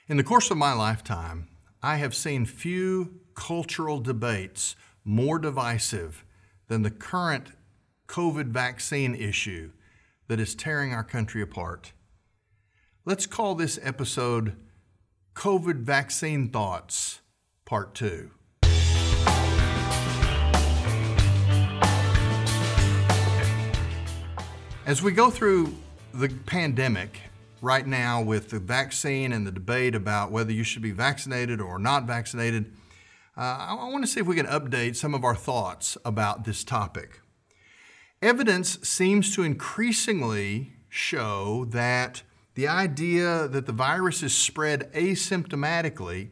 In the course of my lifetime, I have seen few cultural debates more divisive than the current COVID vaccine issue that is tearing our country apart. Let's call this episode COVID Vaccine Thoughts, Part 2. As we go through the pandemic right now with the vaccine and the debate about whether you should be vaccinated or not vaccinated, I want to see if we can update some of our thoughts about this topic. Evidence seems to increasingly show that the idea that the virus is spread asymptomatically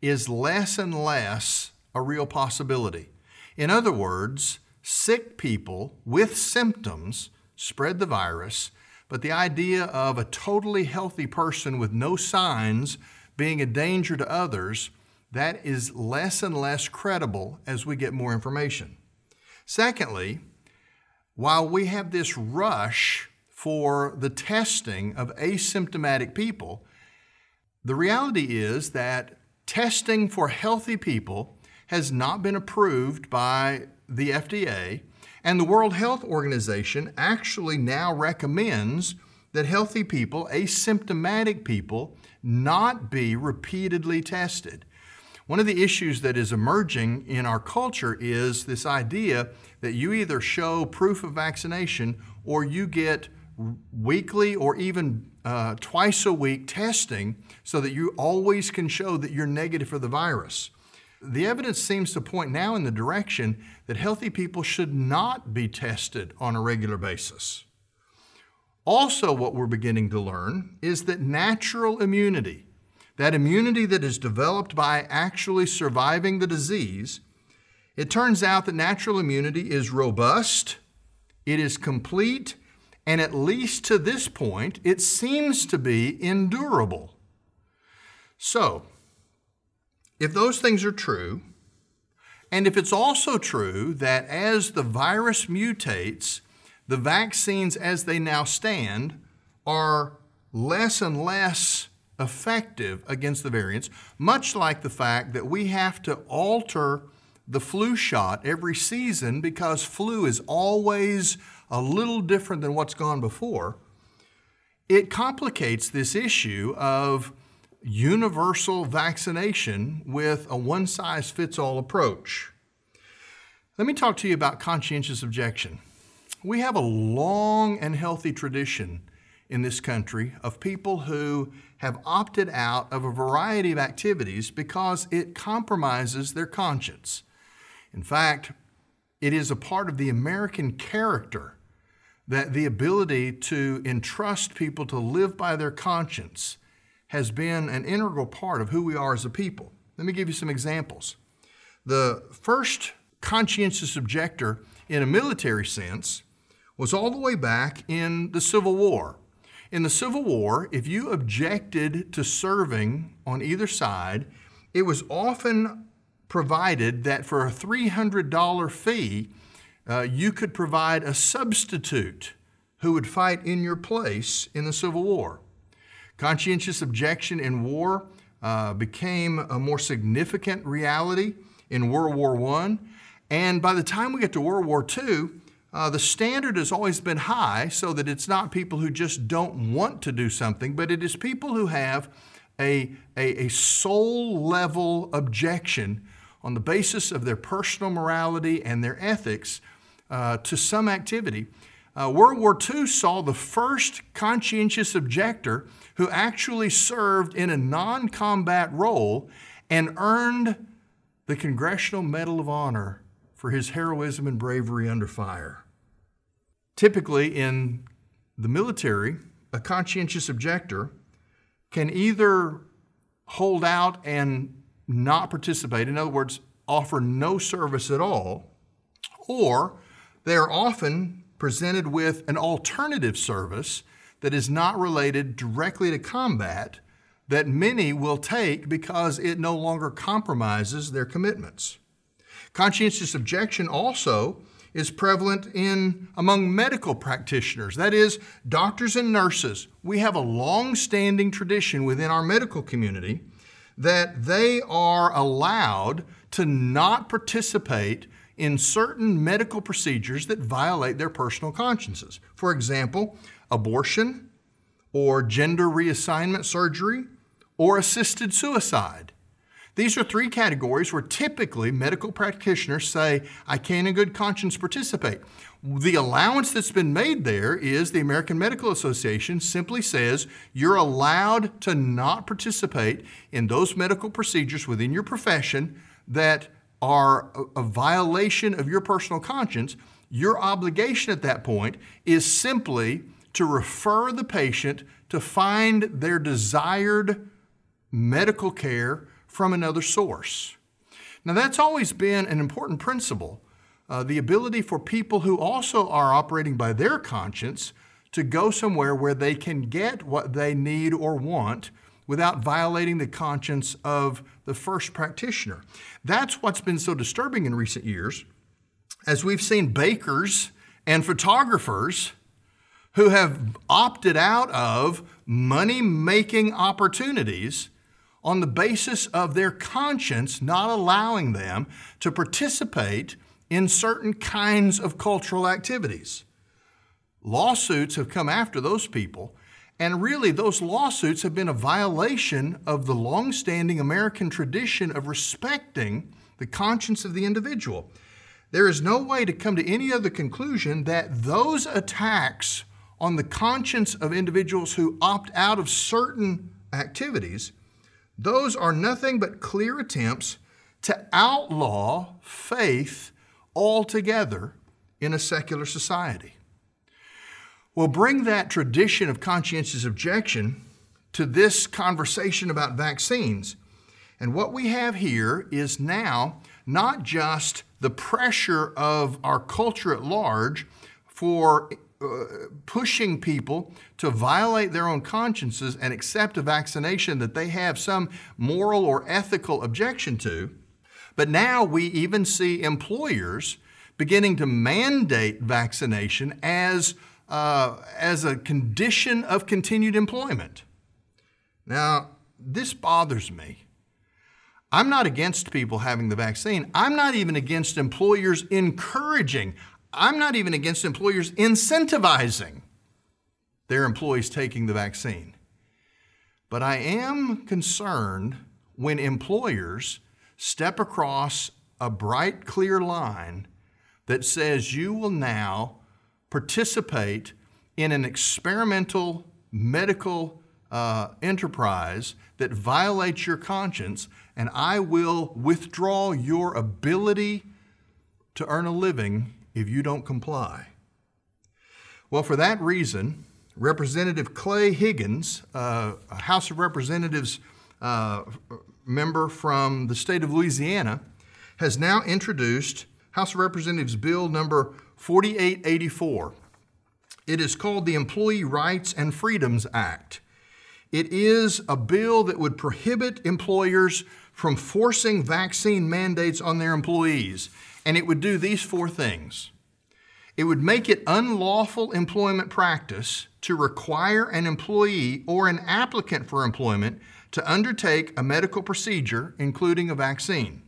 is less and less a real possibility. In other words, sick people with symptoms spread the virus, but the idea of a totally healthy person with no signs being a danger to others, that is less and less credible as we get more information. Secondly, while we have this rush for the testing of asymptomatic people, the reality is that testing for healthy people has not been approved by the FDA, and the World Health Organization actually now recommends that healthy people, asymptomatic people, not be repeatedly tested. One of the issues that is emerging in our culture is this idea that you either show proof of vaccination or you get weekly or even twice a week testing so that you always can show that you're negative for the virus. The evidence seems to point now in the direction that healthy people should not be tested on a regular basis. Also, what we're beginning to learn is that natural immunity, that immunity that is developed by actually surviving the disease, it turns out that natural immunity is robust, it is complete, and at least to this point, it seems to be endurable. So, if those things are true, and if it's also true that as the virus mutates, the vaccines as they now stand are less and less effective against the variants, much like the fact that we have to alter the flu shot every season because flu is always a little different than what's gone before, it complicates this issue of universal vaccination with a one-size-fits-all approach. Let me talk to you about conscientious objection. We have a long and healthy tradition in this country of people who have opted out of a variety of activities because it compromises their conscience. In fact, it is a part of the American character that the ability to entrust people to live by their conscience has been an integral part of who we are as a people. Let me give you some examples. The first conscientious objector in a military sense was all the way back in the Civil War. In the Civil War, if you objected to serving on either side, it was often provided that for a $300 fee, you could provide a substitute who would fight in your place in the Civil War. Conscientious objection in war became a more significant reality in World War I. And by the time we get to World War II, the standard has always been high so that it's not people who just don't want to do something, but it is people who have a soul-level objection on the basis of their personal morality and their ethics to some activity. World War II saw the first conscientious objector who actually served in a non-combat role and earned the Congressional Medal of Honor for his heroism and bravery under fire. Typically in the military, a conscientious objector can either hold out and not participate, in other words, offer no service at all, or they are often presented with an alternative service that is not related directly to combat that many will take because it no longer compromises their commitments. Conscientious objection also is prevalent among medical practitioners. That is, doctors and nurses. We have a long-standing tradition within our medical community that they are allowed to not participate in certain medical procedures that violate their personal consciences. For example, abortion or gender reassignment surgery or assisted suicide. These are three categories where typically medical practitioners say, I can't in good conscience participate. The allowance that's been made there is the American Medical Association simply says you're allowed to not participate in those medical procedures within your profession that are a violation of your personal conscience. Your obligation at that point is simply to refer the patient to find their desired medical care from another source. Now, that's always been an important principle, the ability for people who also are operating by their conscience to go somewhere where they can get what they need or want without violating the conscience of the first practitioner. That's what's been so disturbing in recent years, as we've seen bakers and photographers who have opted out of money-making opportunities on the basis of their conscience not allowing them to participate in certain kinds of cultural activities. Lawsuits have come after those people, and really those lawsuits have been a violation of the long-standing American tradition of respecting the conscience of the individual. There is no way to come to any other conclusion that those attacks on the conscience of individuals who opt out of certain activities, those are nothing but clear attempts to outlaw faith altogether in a secular society. Well, bring that tradition of conscientious objection to this conversation about vaccines. And what we have here is now not just the pressure of our culture at large for pushing people to violate their own consciences and accept a vaccination that they have some moral or ethical objection to, but now we even see employers beginning to mandate vaccination as a condition of continued employment. Now, this bothers me. I'm not against people having the vaccine. I'm not even against employers encouraging. I'm not even against employers incentivizing their employees taking the vaccine. But I am concerned when employers step across a bright, clear line that says you will now participate in an experimental medical enterprise that violates your conscience, and I will withdraw your ability to earn a living if you don't comply. Well, for that reason, Representative Clay Higgins, a House of Representatives member from the state of Louisiana, has now introduced House of Representatives Bill number 4884. It is called the Employee Rights and Freedoms Act. It is a bill that would prohibit employers from forcing vaccine mandates on their employees. And it would do these four things. It would make it unlawful employment practice to require an employee or an applicant for employment to undertake a medical procedure, including a vaccine.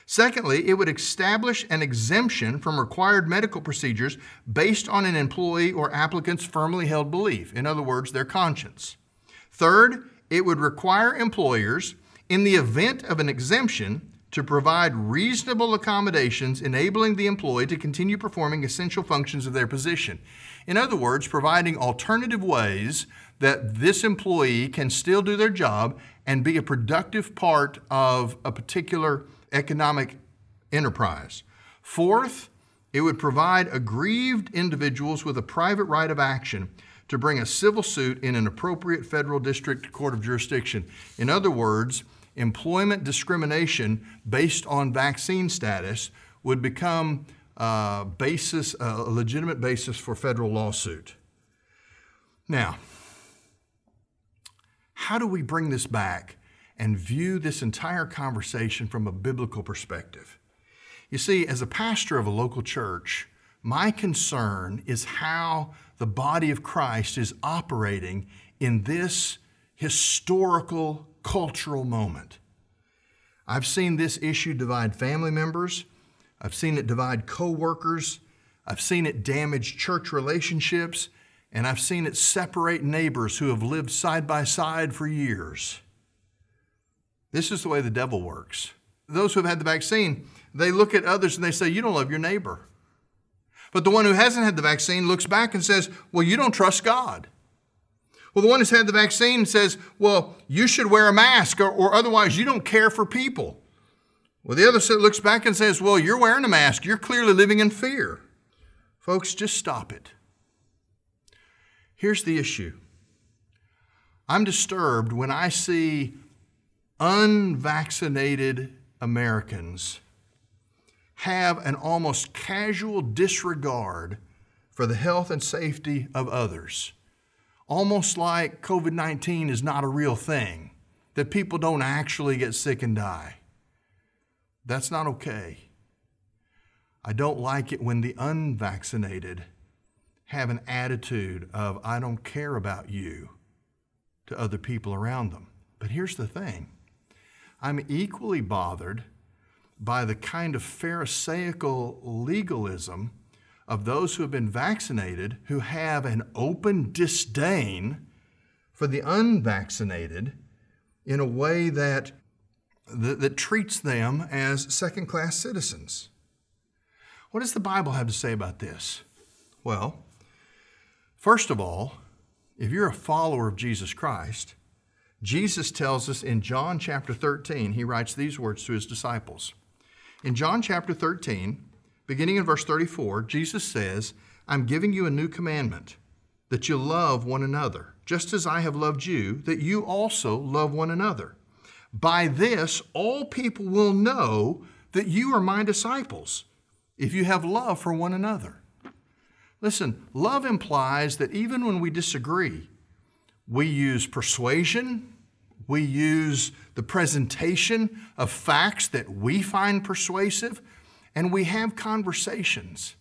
Secondly, it would establish an exemption from required medical procedures based on an employee or applicant's firmly held belief, in other words, their conscience. Third, it would require employers, in the event of an exemption, to provide reasonable accommodations enabling the employee to continue performing essential functions of their position. In other words, providing alternative ways that this employee can still do their job and be a productive part of a particular economic enterprise. Fourth, it would provide aggrieved individuals with a private right of action to bring a civil suit in an appropriate federal district court of jurisdiction. In other words, employment discrimination based on vaccine status would become a legitimate basis for federal lawsuit. Now, how do we bring this back and view this entire conversation from a biblical perspective? You see, as a pastor of a local church, my concern is how the body of Christ is operating in this historical, cultural moment. I've seen this issue divide family members. I've seen it divide co-workers. I've seen it damage church relationships. And I've seen it separate neighbors who have lived side by side for years. This is the way the devil works. Those who have had the vaccine, they look at others and they say, you don't love your neighbor. But the one who hasn't had the vaccine looks back and says, well, you don't trust God. Well, the one who's had the vaccine says, well, you should wear a mask or otherwise you don't care for people. Well, the other looks back and says, well, you're wearing a mask. You're clearly living in fear. Folks, just stop it. Here's the issue. I'm disturbed when I see unvaccinated Americans have an almost casual disregard for the health and safety of others. Almost like COVID-19 is not a real thing, that people don't actually get sick and die. That's not okay. I don't like it when the unvaccinated have an attitude of, I don't care about you, to other people around them. But here's the thing. I'm equally bothered by the kind of pharisaical legalism of those who have been vaccinated who have an open disdain for the unvaccinated in a way that treats them as second-class citizens. What does the Bible have to say about this? Well, first of all, if you're a follower of Jesus Christ, Jesus tells us in John chapter 13, he writes these words to his disciples. In John chapter 13, beginning in verse 34, Jesus says, I'm giving you a new commandment, that you love one another, just as I have loved you, that you also love one another. By this, all people will know that you are my disciples, if you have love for one another. Listen, love implies that even when we disagree, we use persuasion, we use the presentation of facts that we find persuasive, and we have conversations.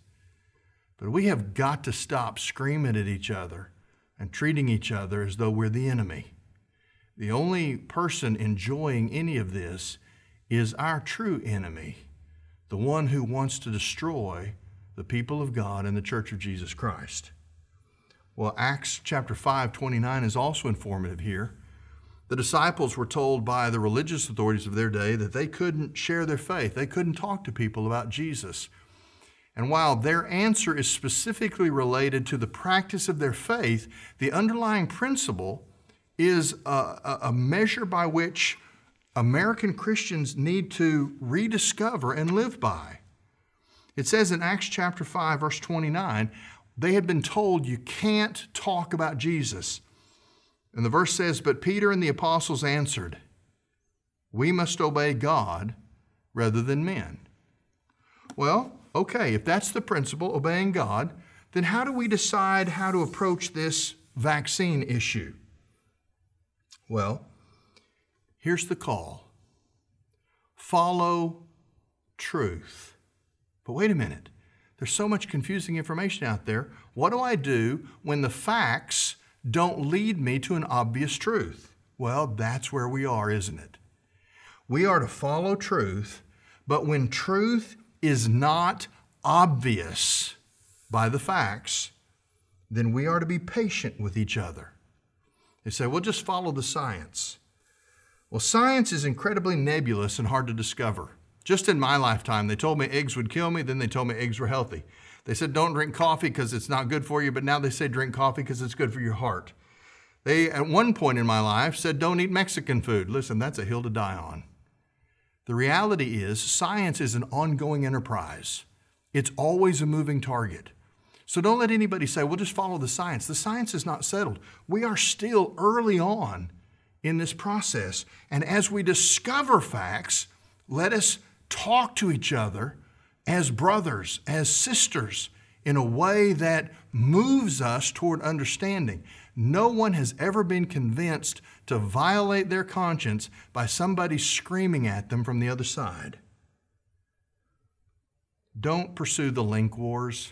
But we have got to stop screaming at each other and treating each other as though we're the enemy. The only person enjoying any of this is our true enemy, the one who wants to destroy the people of God and the Church of Jesus Christ. Well, Acts chapter 5:29 is also informative here. The disciples were told by the religious authorities of their day that they couldn't share their faith. They couldn't talk to people about Jesus. And while their answer is specifically related to the practice of their faith, the underlying principle is a measure by which American Christians need to rediscover and live by. It says in Acts chapter 5, verse 29, they had been told you can't talk about Jesus. And the verse says, but Peter and the apostles answered, we must obey God rather than men. Well, okay, if that's the principle, obeying God, then how do we decide how to approach this vaccine issue? Well, here's the call. Follow truth. But wait a minute. There's so much confusing information out there. What do I do when the facts don't lead me to an obvious truth? Well, that's where we are, isn't it? We are to follow truth, but when truth is not obvious by the facts, then we are to be patient with each other. They say, well, just follow the science. Well, science is incredibly nebulous and hard to discover. Just in my lifetime, they told me eggs would kill me, then they told me eggs were healthy. They said don't drink coffee because it's not good for you, but now they say drink coffee because it's good for your heart. They, at one point in my life, said don't eat Mexican food. Listen, that's a hill to die on. The reality is science is an ongoing enterprise. It's always a moving target. So don't let anybody say, well, just follow the science. The science is not settled. We are still early on in this process. And as we discover facts, let us talk to each other as brothers, as sisters, in a way that moves us toward understanding. No one has ever been convinced to violate their conscience by somebody screaming at them from the other side. Don't pursue the link wars.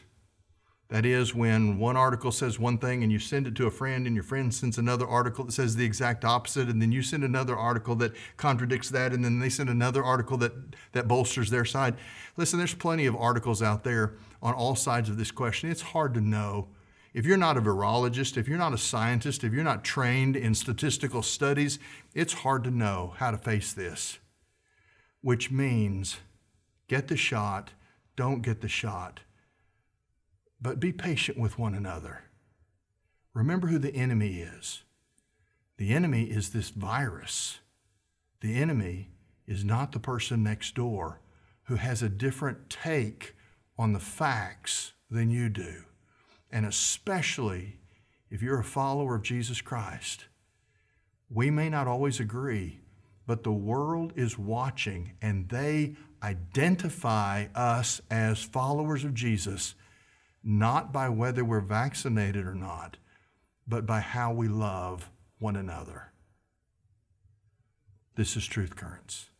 That is, when one article says one thing and you send it to a friend and your friend sends another article that says the exact opposite, and then you send another article that contradicts that, and then they send another article that bolsters their side. Listen, there's plenty of articles out there on all sides of this question. It's hard to know. If you're not a virologist, if you're not a scientist, if you're not trained in statistical studies, it's hard to know how to face this, which means get the shot, don't get the shot. But be patient with one another. Remember who the enemy is. The enemy is this virus. The enemy is not the person next door who has a different take on the facts than you do. And especially if you're a follower of Jesus Christ, we may not always agree, but the world is watching and they identify us as followers of Jesus not by whether we're vaccinated or not, but by how we love one another. This is Truth Currents.